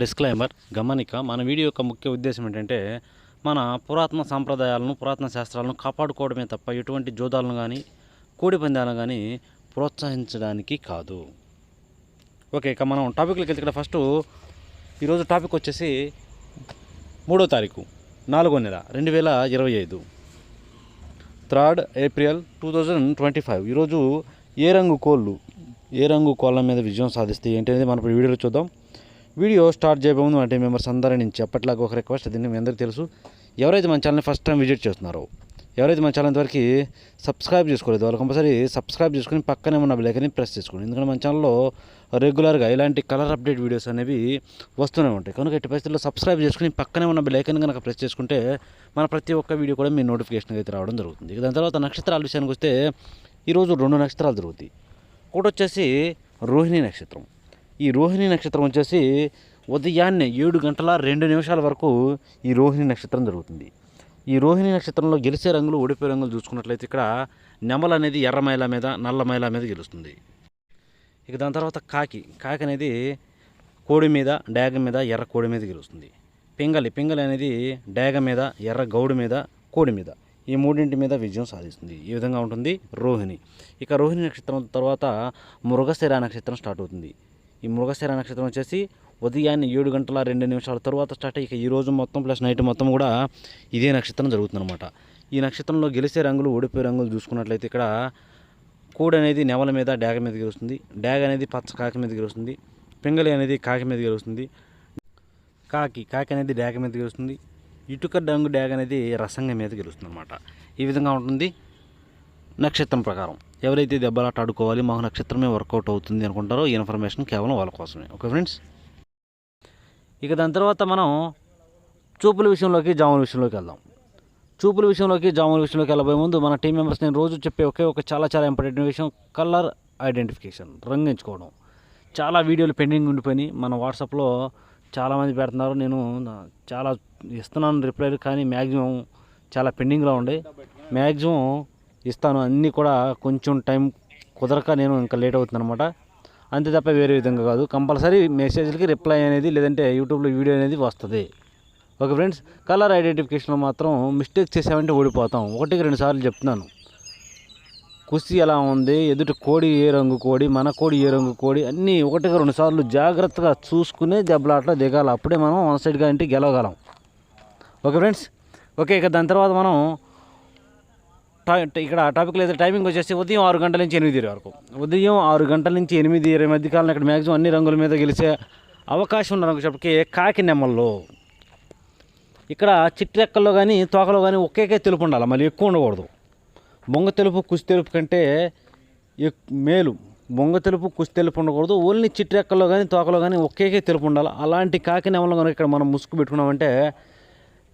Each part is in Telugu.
డిస్క్లైమర్ గమనిక మన వీడియో యొక్క ముఖ్య ఉద్దేశం ఏంటంటే మన పురాతన సాంప్రదాయాలను పురాతన శాస్త్రాలను కాపాడుకోవడమే తప్ప ఎటువంటి జోదాలను కానీ కోడి పందాలను కానీ ప్రోత్సహించడానికి కాదు. ఓకే, ఇక మనం టాపిక్లోకి వెళ్తే ఇక్కడ ఫస్ట్ ఈరోజు టాపిక్ వచ్చేసి 3వ తారీఖు 4వ నెల 2025 3rd April 2025. ఈరోజు ఏ రంగు కోళ్ళ మీద విజయం సాధిస్తే ఏంటనేది మనం ఇప్పుడు వీడియోలో చూద్దాం. వీడియో స్టార్ట్ చేయబోతుంది అంటే మెంబర్స్ అందరూ నుంచి ఎప్పటిలాగా ఒక రిక్వెస్ట్, దీన్ని మీ అందరికీ తెలుసు. ఎవరైతే మన ఛానల్ని ఫస్ట్ టైం విజిట్ చేస్తున్నారో, ఎవరైతే మన ఛానల్ ఇంతవరకు సబ్స్క్రైబ్ చేసుకోలేదు వాళ్ళు కంపల్సరీ సబ్స్క్రైబ్ చేసుకుని పక్కనే ఉన్న బెల్ ఐకాన్ని ప్రెస్ చేసుకోండి. ఎందుకంటే మన ఛానల్లో రెగ్యులర్గా ఇలాంటి కలర్ అప్డేట్ వీడియోస్ అనేవి వస్తూనే ఉంటాయి. కనుక ఎట్టి పరిస్థితుల్లో సబ్స్క్రైబ్ చేసుకుని పక్కనే ఉన్న బెల్ ఐకాన్ కనుక ప్రెస్ చేసుకుంటే మన ప్రతి ఒక్క వీడియో కూడా మీ నోటిఫికేషన్ అయితే రావడం జరుగుతుంది. దాని తర్వాత నక్షత్రాల విషయానికి వస్తే ఈరోజు 2 నక్షత్రాలు జరుగుతాయి. ఒకటి వచ్చేసి రోహిణి నక్షత్రం. ఈ రోహిణి నక్షత్రం వచ్చేసి ఉదయాన్నే 7:02 వరకు ఈ రోహిణి నక్షత్రం జరుగుతుంది. ఈ రోహిణి నక్షత్రంలో గెలిచే రంగులు ఓడిపోయే రంగులు చూసుకున్నట్లయితే ఇక్కడ నెమలు అనేది ఎర్ర మైల మీద నల్ల మైల మీద గెలుస్తుంది. ఇక దాని తర్వాత కాకి అనేది కోడి మీద డాగ మీద ఎర్ర కోడి మీద గెలుస్తుంది. పింగళి అనేది డాగ మీద ఎర్ర గౌడు మీద కోడి మీద, ఈ మూడింటి మీద విజయం సాధిస్తుంది. ఈ విధంగా ఉంటుంది రోహిణి. ఇక రోహిణి నక్షత్రం తర్వాత మృగశిర నక్షత్రం స్టార్ట్ అవుతుంది. ఈ మృగశిర నక్షత్రం వచ్చేసి ఉదయాన్నే 7:02 తర్వాత స్టార్ట్ అయ్యి ఈ రోజు మొత్తం ప్లస్ నైట్ మొత్తం కూడా ఇదే నక్షత్రం జరుగుతుందన్నమాట. ఈ నక్షత్రంలో గెలిచే రంగులు ఓడిపోయే రంగులు చూసుకున్నట్లయితే ఇక్కడ కోడి అనేది నెమల మీద డాగ మీద గెలుస్తుంది. డాగ అనేది పచ్చ కాకి మీద గెలుస్తుంది. పింగళి అనేది కాకి మీద గెలుస్తుంది. కాకి అనేది డాగ మీద గెలుస్తుంది. ఇటుక రంగు డాగ అనేది రసంగ మీద గెలుస్తుంది అన్నమాట. ఈ విధంగా ఉంటుంది నక్షత్రం ప్రకారం. ఎవరైతే దెబ్బలాట ఆడుకోవాలి మాకు నక్షత్రమే వర్కౌట్ అవుతుంది అనుకుంటారో ఈ ఇన్ఫర్మేషన్ కేవలం వాళ్ళ కోసమే. ఓకే ఫ్రెండ్స్, ఇక దాని తర్వాత మనం చూపుల విషయంలోకి జాముల విషయంలోకి వెళ్దాం. చూపుల విషయంలోకి వెళ్ళబోయే ముందు మన టీం మెంబర్స్ నేను రోజు చెప్పే ఒక చాలా ఇంపార్టెంట్ విషయం కలర్ ఐడెంటిఫికేషన్, రంగు ఎంచుకోవడం. చాలా వీడియోలు పెండింగ్ ఉండిపోయి మన వాట్సాప్లో చాలామంది పెడుతున్నారు. నేను చాలా ఇస్తున్నాను రిప్లైలు, కానీ మ్యాక్సిమం చాలా పెండింగ్లో ఉండే. మ్యాక్సిమం ఇస్తాను, అన్నీ కూడా కొంచెం టైం కుదరక నేను ఇంకా లేట్ అవుతుంది అనమాట. అంతే తప్ప వేరే విధంగా కాదు. కంపల్సరీ మెసేజ్లకి రిప్లై అనేది లేదంటే యూట్యూబ్లో వీడియో అనేది వస్తుంది. ఓకే ఫ్రెండ్స్, కలర్ ఐడెంటిఫికేషన్లో మాత్రం మిస్టేక్ చేసామంటే ఓడిపోతాం. 1-2 సార్లు చెప్తున్నాను. కుస్తీ ఎలా ఉంది, ఎదుటి కోడి ఏ రంగు కోడి, మన కోడి ఏ రంగు కోడి, అన్నీ 1-2 సార్లు జాగ్రత్తగా చూసుకునే దెబ్బలాట్లో దిగాలి. అప్పుడే మనం వన్ సైడ్గా ఇంటికి గెలవగలం. Okay friends, okay. ఇక దాని తర్వాత మనం ఇక్కడ టాపిక్ లేదా టైమింగ్ వచ్చేసి ఉదయం 6 గంటల నుంచి 8 వరకు. ఉదయం 6 గంటల నుంచి 8 మధ్య కాలం ఇక్కడ మ్యాక్సిమం అన్ని రంగుల మీద గెలిచే అవకాశం ఉన్న రంగు చెప్పకి కాకి నెమ్మల్లో. ఇక్కడ చిట్రెక్కల్లో కానీ తోకలో కానీ ఒకే తెలుపు ఉండాలి, మళ్ళీ ఎక్కువ ఉండకూడదు. బొంగ తెలుపు కుసి తెలుపు కంటే మేలు. బొంగ తెలుపు కుసి తెలుపు ఉండకూడదు. ఓన్లీ చిట్రెక్కల్లో కానీ తోకలో కానీ ఒకే తెలుపు ఉండాలి. అలాంటి కాకి నెమ్మలు కనుక ఇక్కడ మనం ముసుగు పెట్టుకున్నామంటే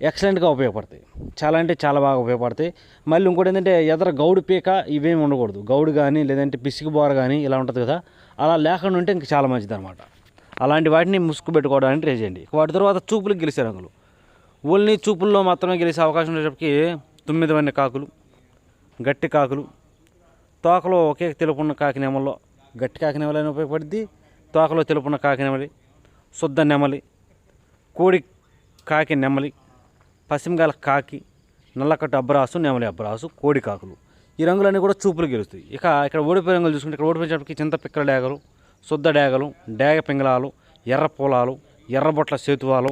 ఎక్సలెంట్గా ఉపయోగపడతాయి. చాలా అంటే చాలా బాగా ఉపయోగపడతాయి. మళ్ళీ ఇంకోటి ఏంటంటే ఎదర గౌడు పీక ఇవేమి ఉండకూడదు. గౌడు కానీ లేదంటే పిసికి బోర కానీ ఇలా ఉంటుంది కదా, అలా లేకుండా ఉంటే ఇంక చాలా మంచిది అనమాట. అలాంటి వాటిని ముసుగు పెట్టుకోవడానికి ట్రై చేయండి. వాటి తర్వాత చూపులకు గెలిచే రంగులు. ఓన్లీ చూపుల్లో మాత్రమే గెలిచే అవకాశం ఉండేటప్పటికి 9 కాకులు, గట్టి కాకులు, తోకలో ఒకే తెలుపున్న కాకి నెమల్లో గట్టి కాకి నెమలని ఉపయోగపడుద్ది. తోకలో తెలుపున్న కాకి నెమలి, శుద్ధ నెమలి, కోడి కాకి నెమలి, పశ్చిమగాల కాకి, నల్లకట్టు అబ్బరాసు, నెమలి అబ్బరాసు, కోడి కాకులు, ఈ రంగులన్నీ కూడా చూపులు గెలుస్తాయి. ఇక ఇక్కడ ఓడిపోయే రంగులు చూసుకుంటే ఇక్కడ ఓడిపోయేటప్పటికి చింత పిక్కల డాగలు, శుద్ధ డాగలు, డాగ పింగళాలు, ఎర్ర పూలాలు, ఎర్రబొట్ల సేతువాలు,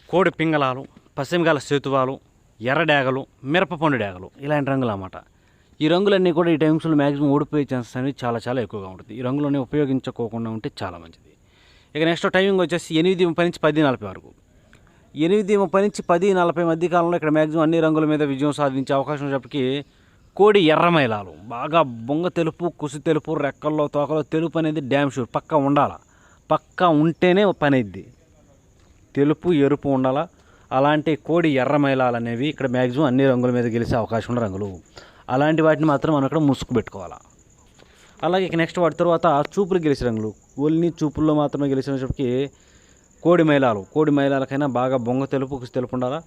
కోడి పింగళాలు, పశ్చిమగాల సేతువాలు, ఎర్ర డాగలు, మిరపపండు డాగలు, ఇలాంటి రంగులు అన్నమాట. ఈ రంగులన్నీ కూడా ఈ టైమ్స్లో మ్యాక్సిమం ఓడిపోయే ఛాన్సెస్ అనేవి చాలా ఎక్కువగా ఉంటుంది. ఈ రంగులన్నీ ఉపయోగించుకోకుండా ఉంటే చాలా మంచిది. ఇక నెక్స్ట్ టైమింగ్ వచ్చేసి 8:30 నుంచి 10:40 వరకు. 8:30 నుంచి 10:40 మధ్య కాలంలో ఇక్కడ మ్యాక్సిమం అన్ని రంగుల మీద విజయం సాధించే అవకాశం ఉన్నప్పటికీ కోడి ఎర్ర మైలాలు బాగా బొంగ తెలుపు కుసి తెలుపు రెక్కల్లో తోకలో తెలుపు అనేది డ్యామ్ షూర్ పక్కా ఉండాలా. పక్కా ఉంటేనే పని అయింది. తెలుపు ఎరుపు ఉండాలా. అలాంటి కోడి ఎర్ర మైలాలు అనేవి ఇక్కడ మ్యాక్సిమం అన్ని రంగుల మీద గెలిచే అవకాశం ఉన్న రంగులు. అలాంటి వాటిని మాత్రం మనం ఇక్కడ ముసుగు పెట్టుకోవాలా. అలాగే ఇక నెక్స్ట్ వాటి తర్వాత చూపులు గెలిచే రంగులు. ఓన్లీ చూపుల్లో మాత్రమే గెలిచినప్పటికీ కోడి మైలాలకైనా బాగా బొంగ తెలుపు కుసి తెలుపు ఉండాలా.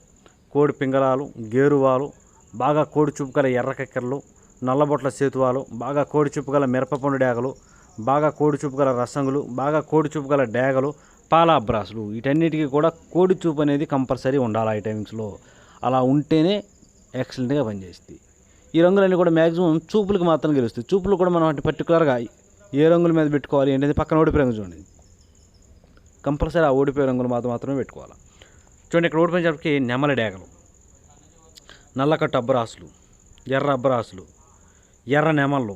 కోడి పింగళాలు, గేరువాలు, బాగా కోడి చూపు గల ఎర్ర కక్కెరలు, నల్లబొట్ల సేతువాలు, బాగా కోడి చూపు గల మిరపపండు డాగలు, బాగా కోడి చూపు గల రసంగులు, బాగా కోడి చూపు గల డేగలు, పాల అబ్రాసులు, వీటన్నిటికీ కూడా కోడి చూపు అనేది కంపల్సరీ ఉండాలి ఈ టైమింగ్స్లో. అలా ఉంటేనే ఎక్సలెంట్గా పనిచేస్తుంది. ఈ రంగులన్నీ కూడా మ్యాక్సిమం చూపులకు మాత్రం గెలుస్తాయి. చూపులు కూడా మనం అంటే పర్టికులర్గా ఏ రంగుల మీద పెట్టుకోవాలి ఏంటంటే పక్కన ఓడిపోయే రంగు చూడండి, కంపల్సరీ ఆ ఓడిపోయే రంగులు మాత్రమే పెట్టుకోవాలి. చూడండి ఇక్కడ ఓడిపోయినప్పటికీ నెమలి డేగలు, నల్లకట్టు అబ్బరాసులు, ఎర్ర అబ్బరాసులు, ఎర్ర నెమళ్ళు,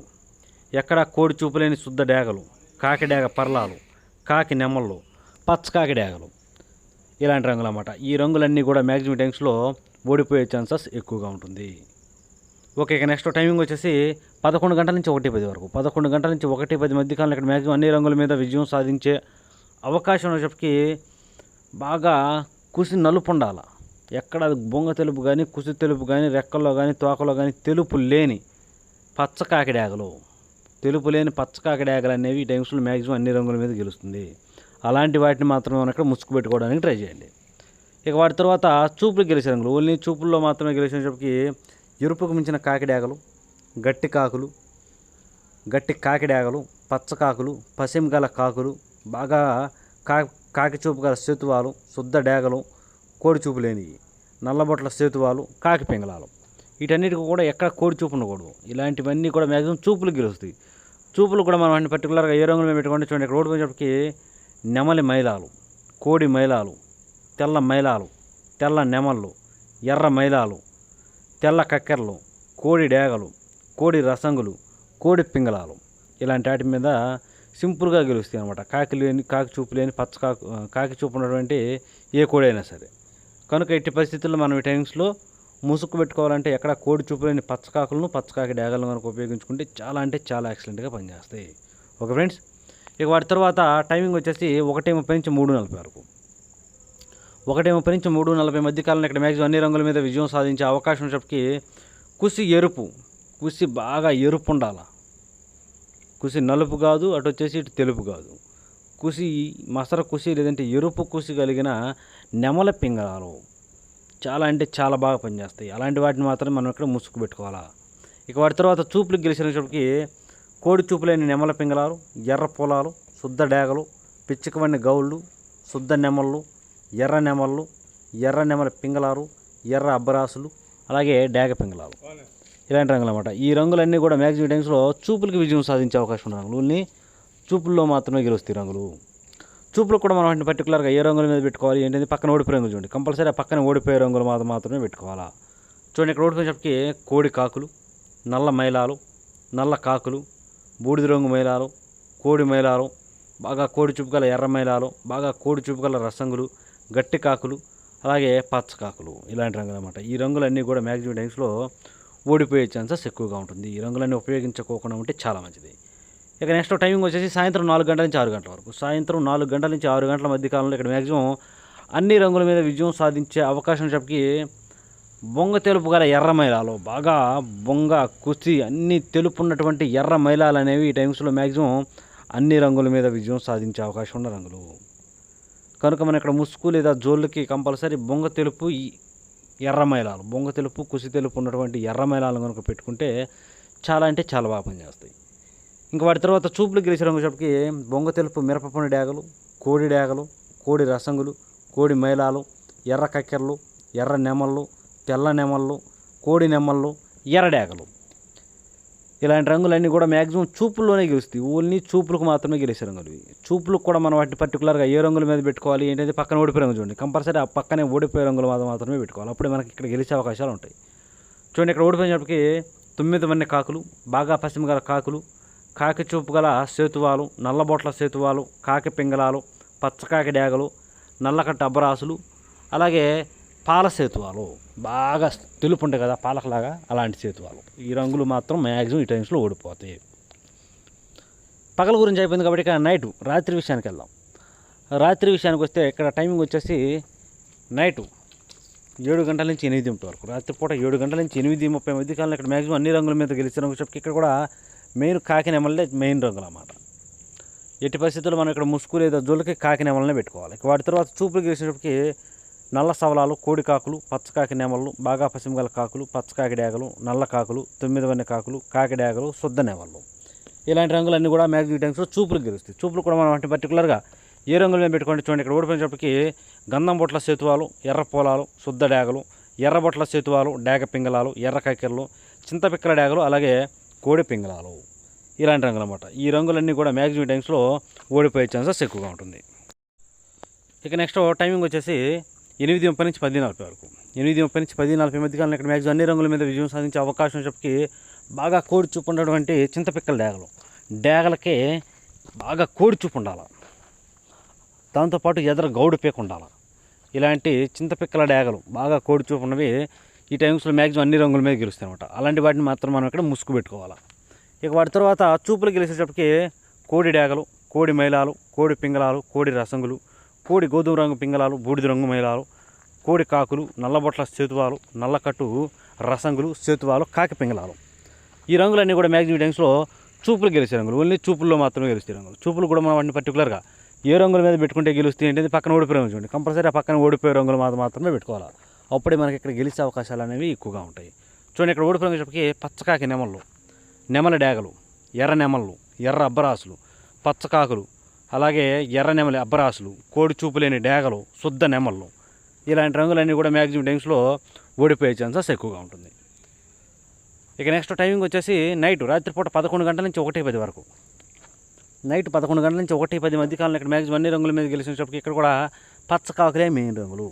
ఎక్కడ కోడి చూపులేని శుద్ధ డేగలు, కాకి డేగ పర్లాలు, కాకి నెమళ్ళు, పచ్చకాకి డేగలు, ఇలాంటి రంగులు అన్నమాట. ఈ రంగులన్నీ కూడా మ్యాక్సిమం టైమ్స్లో ఓడిపోయే ఛాన్సెస్ ఎక్కువగా ఉంటుంది. ఓకే, ఇక నెక్స్ట్ టైమింగ్ వచ్చేసి 11 గంటల నుంచి 1:10 వరకు. 11 గంటల నుంచి 1:10 మధ్య కాలంలో ఇక్కడ మ్యాక్సిమం అన్ని రంగుల మీద విజయం సాధించే అవకాశం ఉన్నప్పటికీ బాగా కుసి నలుపు ఉండాలి. ఎక్కడ బొంగ తెలుపు కానీ, కుసి తెలుపు కానీ, రెక్కల్లో కానీ, తోకలో కానీ తెలుపు లేని పచ్చకాకి డేగలు, తెలుపు లేని పచ్చకాకి డేగలు అనేవి ఈ టైమ్స్లో మ్యాక్సిమం అన్ని రంగుల మీద గెలుస్తుంది. అలాంటి వాటిని మాత్రమే మనం ఇక్కడ ముసుగు పెట్టుకోవడానికి ట్రై చేయండి. ఇక వాటి తర్వాత చూపులు గెలిచే రంగులు, ఓన్లీ చూపుల్లో మాత్రమే గెలిచేటప్పటికి ఎరుపుకు మించిన కాకిడేగలు, గట్టి కాకులు, గట్టి కాకిడేగలు, పచ్చకాకులు, పసిమి గల కాకులు, బాగా కాకి చూపు గల సేతువాలు, శుద్ధ డేగలు, కోడి చూపు లేనివి, నల్లబొట్ల సేతువాలు, కాకి పింగళాలు, వీటన్నిటికీ కూడా ఎక్కడ కోడి చూపు ఉండకూడదు. ఇలాంటివన్నీ కూడా మ్యాక్సిమం చూపులు గెలుస్తాయి. చూపులు కూడా మనం అన్ని పర్టికులర్గా ఏ రంగులు పెట్టుకోండి. చూడండి ఇక్కడ రోడ్డు పోయేటప్పటికి నెమలి మైలాలు, కోడి మైలాలు, తెల్ల మైలాలు, తెల్ల నెమళ్ళు, ఎర్ర మైలాలు, తెల్ల కక్కెరలు, కోడి డేగలు, కోడి రసంగులు, కోడి పింగళాలు, ఇలాంటి వాటి మీద సింపుల్గా గెలుస్తాయి అనమాట. కాకి చూపు లేని కాకి చూపు ఉన్నటువంటి ఏ కోడి అయినా సరే. కనుక ఎట్టి పరిస్థితుల్లో మనం ఈ టైమ్స్లో ముసుగు పెట్టుకోవాలంటే ఎక్కడ కోడి చూపు లేని పచ్చకాకులను, పచ్చకాకి డేగలను కనుక ఉపయోగించుకుంటే చాలా అంటే చాలా ఎక్సలెంట్గా పనిచేస్తాయి. ఓకే ఫ్రెండ్స్, ఇక వాటి తర్వాత టైమింగ్ వచ్చేసి 1:30 నుంచి 3:40 వరకు. 1:30 నుంచి 3:40 మధ్య కాలంలో ఇక్కడ మ్యాక్సిమం అన్ని రంగుల మీద విజయం సాధించే అవకాశం ఉన్నప్పటికీ కుసి ఎరుపు, కుసి బాగా ఎరుపు ఉండాలి. కుసి నలుపు కాదు, అటు వచ్చేసి ఇటు తెలుపు కాదు, కుసి మసర కుసి లేదంటే ఎరుపు కుసి కలిగిన నెమల పింగళాలు చాలా అంటే చాలా బాగా పనిచేస్తాయి. అలాంటి వాటిని మాత్రం మనం ఇక్కడ ముసుగు పెట్టుకోవాలా. ఇక వాటి తర్వాత చూపులకు గెలిచినప్పటికీ కోడి చూపులేని నెమల పింగళాలు, ఎర్ర పొలాలు, శుద్ధ డేగలు, పిచ్చికవన్ని గౌళ్ళు, శుద్ధ నెమళ్ళు, ఎర్ర నెమళ్ళు, ఎర్ర నెమల పింగళాలు, ఎర్ర అబ్బరాసులు, అలాగే డేగ పింగళాలు, ఇలాంటి రంగులు అన్నమాట. ఈ రంగులన్నీ కూడా మ్యాక్సిమం టైమ్స్లో చూపులకి విజయం సాధించే అవకాశం ఉన్న రంగులు, చూపుల్లో మాత్రమే గెలుస్తాయి రంగులు. చూపులు కూడా మనం వాటిని పర్టికులర్గా ఏ రంగుల మీద పెట్టుకోవాలి ఏంటంటే పక్కన ఓడిపోయే రంగులు చూడండి, కంపల్సరీ ఆ పక్కన ఓడిపోయే రంగులు మాత్రమే పెట్టుకోవాలా. చూడండి ఇక్కడ ఓడిపోయేటప్పటికి కోడి కాకులు, నల్ల మైలాలు, నల్ల కాకులు, బూడిద రంగు మైలాలు, కోడి మైలాలు, బాగా కోడి చూపు గల ఎర్ర మైలాలు, బాగా కోడి చూపు గల రసంగులు, గట్టి కాకులు, అలాగే పచ్చకాకులు, ఇలాంటి రంగులు అన్నమాట. ఈ రంగులన్నీ కూడా మ్యాక్సిమం టైమ్స్లో ఓడిపోయే ఛాన్సెస్ ఎక్కువగా ఉంటుంది. ఈ రంగులన్నీ ఉపయోగించుకోకుండా ఉంటే చాలా మంచిది. ఇక నెక్స్ట్ టైమింగ్ వచ్చేసి సాయంత్రం 4 గంటల నుంచి 6 గంటల వరకు. సాయంత్రం 4 గంటల నుంచి 6 గంటల మధ్య కాలంలో ఇక్కడ మ్యాక్సిమం అన్ని రంగుల మీద విజయం సాధించే అవకాశం చెప్పి బొంగ తెలుపు గల ఎర్ర మైలాలు, బాగా బొంగ కుసి అన్ని తెలుపు ఉన్నటువంటి ఎర్ర మైలాలు అనేవి ఈ టైమ్స్లో మ్యాక్సిమం అన్ని రంగుల మీద విజయం సాధించే అవకాశం ఉన్న రంగులు. కనుక మనం ఇక్కడ ముసుగు లేదా జోళ్ళకి కంపల్సరీ బొంగ తెలుపు ఎర్ర మైలాలు, బొంగ తెలుపు కుసి తెలుపు ఉన్నటువంటి ఎర్ర మైలాలను కనుక పెట్టుకుంటే చాలా అంటే చాలా బాగా పనిచేస్తాయి. ఇంకా వాటి తర్వాత చూపులు గెలిచే రంగు చెప్పి బొంగ తెలుపు మిరపపొని డేగలు, కోడి డేగలు, కోడి రసంగులు, కోడి మైలాలు, ఎర్ర కక్కెరలు, ఎర్ర నెమళ్ళు, తెల్ల నెమళ్ళు, కోడి నెమళ్ళు, ఎర్ర డేగలు, ఇలాంటి రంగులన్నీ కూడా మ్యాక్సిమం చూపుల్లోనే గెలుస్తాయి. ఓన్లీ చూపులకు మాత్రమే గెలిచే రంగులు ఇవి. చూపులకు కూడా మనం వాటిని పర్టికులర్గా ఏ రంగుల మీద పెట్టుకోవాలి ఏంటంటే పక్కన ఓడిపోయే రంగు చూడండి, కంపల్సరీ ఆ పక్కనే ఓడిపోయే రంగులు మాత్రమే పెట్టుకోవాలి. అప్పుడే మనకి ఇక్కడ గెలిచే అవకాశాలు ఉంటాయి. చూడండి ఇక్కడ ఓడిపోయినప్పటికీ 9 వన్నె కాకులు, బాగా పశ్చిమ గల కాకులు, కాకి చూపు గల సేతువాలు, నల్లబొట్ల సేతువాలు, కాకి పింగళాలు, పచ్చకాకి డేగలు, నల్లకట్ట అబ్బరాసులు, అలాగే పాల సేతువాలు, బాగా తెలుపు ఉంటాయి కదా పాలకలాగా, అలాంటి సేతువాలు. ఈ రంగులు మాత్రం మ్యాక్సిమం ఈ టైమ్స్లో ఓడిపోతాయి. పగల గురించి అయిపోయింది కాబట్టి ఇక నైటు రాత్రి విషయానికి వెళ్దాం. రాత్రి విషయానికి వస్తే ఇక్కడ టైమింగ్ వచ్చేసి నైటు 7 గంటల నుంచి 8 వరకు. రాత్రిపూట 7 గంటల నుంచి 8:30 మధ్య కాలంలో ఇక్కడ మ్యాక్సిమం అన్ని రంగుల మీద గెలిచిన రంగు చెప్పి ఇక్కడ కూడా మెయిన్ కాకినెమల్లే మెయిన్ రంగులు అన్నమాట. ఎట్టి పరిస్థితుల్లో మనం ఇక్కడ ముసుగు లేదా జోళ్ళకి కాకినెమలనే పెట్టుకోవాలి. వాటి తర్వాత చూపులు గెలిచినప్పటికీ నల్ల సవలాలు, కోడి కాకులు, పచ్చకాకి నెమళ్ళు, బాగా పశ్చిమగల కాకులు, పచ్చకాకి డేగలు, నల్ల కాకులు, 9 వన్నె కాకులు, కాకి డేగలు, శుద్ధ నెమళ్ళు, ఇలాంటి రంగులన్నీ కూడా మ్యాక్సిమం ఈ టైమ్స్లో చూపులకు గెలుస్తాయి. చూపులు కూడా మనం అంటే పర్టికులర్గా ఏ రంగుల మీద పెట్టుకోండి. చూడండి ఇక్కడ ఓడిపోయినప్పటికీ గంధం బొట్ల సేతువాలు, ఎర్ర పొలాలు, శుద్ధ డేగలు, ఎర్ర బొట్ల సేతువాలు, డేగ పింగళాలు, ఎర్ర కక్కెరలు, చింతపిక్కల డేగలు, అలాగే కోడి పింగళాలు, ఇలాంటి రంగులు అన్నమాట. ఈ రంగులన్నీ కూడా మ్యాక్సిమం టైమ్స్లో ఓడిపోయే ఛాన్సెస్ ఎక్కువగా ఉంటుంది. ఇక నెక్స్ట్ టైమింగ్ వచ్చేసి 8:30 నుంచి 10:40 వరకు. 8:30 నుంచి 10:40 మధ్య కాలంలో ఇక్కడ మ్యాక్సిమం అన్ని రంగుల మీద విజయం సాధించే అవకాశం వచ్చేప్పటికి బాగా కోడి చూపు ఉన్నటువంటి చింతపిక్కల డేగలు, డేగలకే బాగా కోడి చూపు ఉండాలి, దాంతోపాటు ఎదర గౌడు పీక ఉండాలి. ఇలాంటి చింతపిక్కల డేగలు బాగా కోడి చూపు ఉన్నవి ఈ టైమ్స్లో మ్యాక్సిమం అన్ని రంగుల మీద గెలుస్తాయి అనమాట. అలాంటి వాటిని మాత్రం మనం ఇక్కడ ముసుగు పెట్టుకోవాలి. ఇక వాటి తర్వాత చూపులు గెలిచేటప్పటికి కోడి డేగలు, కోడి మైలాలు, కోడి పింగళాలు, కోడి రసంగులు, కోడి గోధుమ రంగు పింగళాలు, బూడిద రంగు మైలాలు, కోడి కాకులు, నల్లబొట్ల సేతువాలు, నల్లకట్టు రసంగులు, సేతువాలు, కాకి పింగళాలు, ఈ రంగులన్నీ కూడా మ్యాక్సిమం టైమ్స్లో చూపులు గెలిచే రంగులు. ఓన్లీ చూపుల్లో మాత్రమే గెలుస్తాయి రంగులు. చూపులు కూడా మనం వాటిని పర్టికులర్గా ఏ రంగుల మీద పెట్టుకుంటే గెలుస్తాయి అంటే పక్కన ఓడిపోయే రంగు చూడండి, కంపల్సరీ ఆ పక్కన ఓడిపోయే రంగులు మాత్రమే పెట్టుకోవాలి. అప్పుడే మనకి ఇక్కడ గెలిచే అవకాశాలు అనేవి ఎక్కువగా ఉంటాయి. చూడండి ఇక్కడ ఓడిపోయినప్పటికీ పచ్చకాకి నెమళ్ళు, నెమల డేగలు, ఎర్ర నెమళ్ళు, ఎర్ర అబ్బరాసులు, పచ్చకాకులు, అలాగే ఎర్ర నెమలి అబ్బరాసులు, కోడి చూపు లేని డేగలు, శుద్ధ నెమళ్ళు, ఇలాంటి రంగులన్నీ కూడా మ్యాక్సిమం టైమ్స్లో ఓడిపోయే ఛాన్సెస్ ఎక్కువగా ఉంటుంది. ఇక నెక్స్ట్ టైమింగ్ వచ్చేసి నైట్ రాత్రిపూట 11 గంటల నుంచి 1:10 వరకు. నైట్ 11 గంటల నుంచి 1:10 మధ్య కాలంలో ఇక్కడ మ్యాక్సిమం అన్ని రంగుల మీద గెలిచినప్పటికీ ఇక్కడ కూడా పచ్చకాకులే మెయిన్ రంగులు.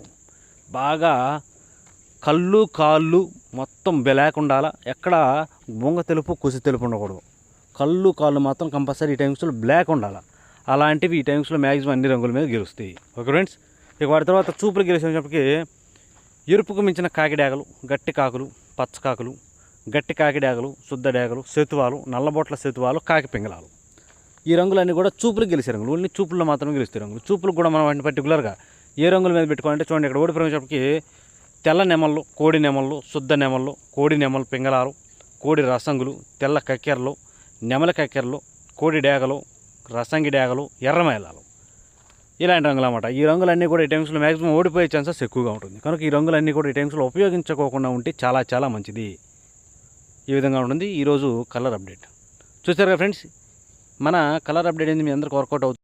బాగా కళ్ళు కాళ్ళు మొత్తం బ్లాక్ ఉండాలా, ఎక్కడ బొంగ తెలుపు కుసి తెలుపు ఉండకూడదు. కళ్ళు కాళ్ళు మాత్రం కంపల్సరీ ఈ టైమ్స్లో బ్లాక్ ఉండాలి. అలాంటివి ఈ టైమ్స్లో మ్యాక్సిమం అన్ని రంగుల మీద గెలుస్తాయి. Okay friends. ఇక వాటి తర్వాత చూపులు గెలిచినప్పటికీ ఎరుపుకు మించిన కాకిడేగలు, గట్టి కాకులు, పచ్చకాకులు, గట్టి కాకిడేగలు, శుద్ధ డేగలు, సేతువాలు, నల్లబొట్ల సేతువాలు, కాకి పింగళాలు, ఈ రంగులన్నీ కూడా చూపులు గెలిచే రంగులు. ఓన్లీ చూపుల్లో మాత్రమే గెలుస్తాయి రంగులు. చూపులకు కూడా మనం వాటిని పర్టికులర్గా ఏ రంగుల మీద పెట్టుకోవాలంటే చూడండి ఇక్కడ ఓడిపోయినప్పటికీ తెల్ల నెమళ్ళు, కోడి నెమళ్ళు, శుద్ధ నెమళ్ళు, కోడి నెమలు పింగళాలు, కోడి రసంగులు, తెల్ల కక్కెరలు, నెమల కక్కెరలు, కోడి డేగలు, రసంగి డేగలు, ఎర్ర మైలాలు, ఇలాంటి రంగులు అన్నమాట. ఈ రంగులన్నీ కూడా ఈ టైమ్స్లో మ్యాక్సిమం ఓడిపోయే ఛాన్సెస్ ఎక్కువగా ఉంటుంది. కనుక ఈ రంగులన్నీ కూడా ఈ టైమ్స్లో ఉపయోగించుకోకుండా ఉంటే చాలా చాలా మంచిది. ఈ విధంగా ఉంటుంది ఈరోజు కలర్ అప్డేట్. చూసారుగా ఫ్రెండ్స్, మన కలర్ అప్డేట్ అనేది మీ అందరికీ వర్కౌట్ అవుతుంది.